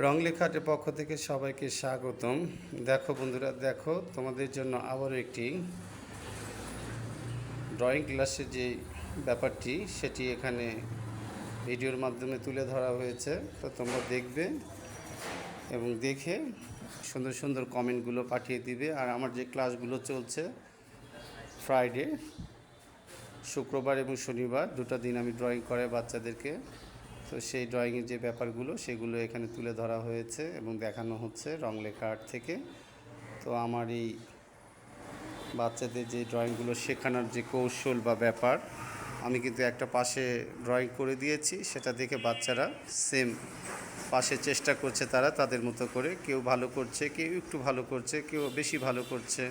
রং লেখাটের পক্ষ থেকে সবাইকে স্বাগতম। দেখো বন্ধুরা, দেখো তোমাদের জন্য আবারও একটি ড্রয়িং ক্লাসের যে ব্যাপারটি সেটি এখানে ভিডিওর মাধ্যমে তুলে ধরা হয়েছে। তো তোমরা দেখবে এবং দেখে সুন্দর সুন্দর কমেন্টগুলো পাঠিয়ে দিবে। আর আমার যে ক্লাসগুলো চলছে ফ্রাইডে, শুক্রবার এবং শনিবার দুটো দিন আমি ড্রয়িং করাই বাচ্চাদেরকে। তো সেই ড্রয়িংয়ের যে ব্যাপারগুলো সেগুলো এখানে তুলে ধরা হয়েছে এবং দেখানো হচ্ছে রং লেখা আর্ট থেকে। তো আমার এই বাচ্চাদের যে ড্রয়িংগুলো শেখানোর যে কৌশল বা ব্যাপার, আমি কিন্তু একটা পাশে ড্রয়িং করে দিয়েছি, সেটা দেখে বাচ্চারা সেম পাশে চেষ্টা করছে তারা তাদের মতো করে। কেউ ভালো করছে, কেউ একটু ভালো করছে, কেউ বেশি ভালো করছে,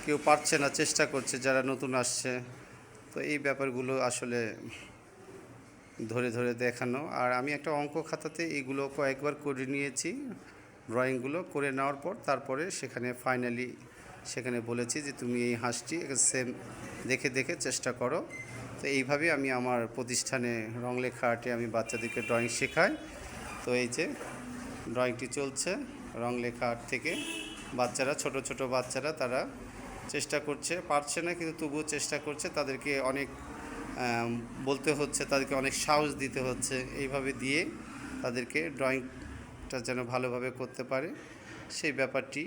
কেউ পারছে না, চেষ্টা করছে যারা নতুন আসছে। তো এই ব্যাপারগুলো আসলে ধরে ধরে দেখানো। আর আমি একটা অঙ্ক খাতাতে এগুলো কয়েকবার করে নিয়েছি, ড্রয়িংগুলো করে নেওয়ার পর তারপরে সেখানে ফাইনালি সেখানে বলেছি যে তুমি এই হাঁসটি সেম দেখে দেখে চেষ্টা করো। তো এইভাবে আমি আমার প্রতিষ্ঠানে রং লেখা আর্টে আমি বাচ্চাদেরকে ড্রয়িং শেখাই। তো এই যে ড্রয়িংটি চলছে রং লেখা আর্ট থেকে। বাচ্চারা ছোট ছোট বাচ্চারা তারা চেষ্টা করছে, পারছে না কিন্তু তবুও চেষ্টা করছে। তাদেরকে অনেক বলতে হচ্ছে, তাদেরকে অনেক সাহস দিতে হচ্ছে। এইভাবে দিয়ে তাদেরকে ড্রয়িংটা যেন ভালোভাবে করতে পারে সেই ব্যাপারটি,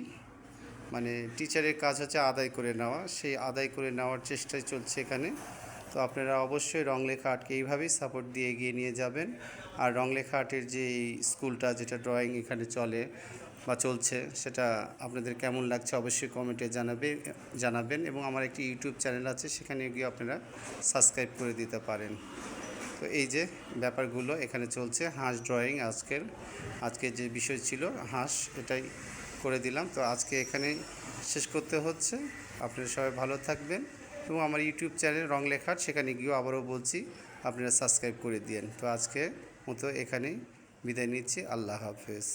মানে টিচারের কাজ হচ্ছে আদায় করে নেওয়া, সেই আদায় করে নেওয়ার চেষ্টাই চলছে এখানে। তো আপনারা অবশ্যই রং লেখা আর্টকে এইভাবেই সাপোর্ট দিয়ে এগিয়ে নিয়ে যাবেন। আর রং লেখা আর্টের যে স্কুলটা, যেটা ড্রয়িং এখানে চলে বা চলছে, সেটা আপনাদের কেমন লাগছে অবশ্যই কমেন্টে জানাবেন। এবং আমার একটি ইউটিউব চ্যানেল আছে, সেখানে গিয়ে আপনারা সাবস্ক্রাইব করে দিতে পারেন। তো এই যে ব্যাপারগুলো এখানে চলছে হাঁস ড্রয়িং, আজকে যে বিষয় ছিল হাঁস, এটাই করে দিলাম। তো আজকে এখানেই শেষ করতে হচ্ছে। আপনারা সবাই ভালো থাকবেন এবং আমার ইউটিউব চ্যানেল রং লেখার, সেখানে গিয়েও আবারও বলছি আপনারা সাবস্ক্রাইব করে দিন। তো আজকে মতো এখানেই বিদায় নিচ্ছি। আল্লাহ হাফেজ।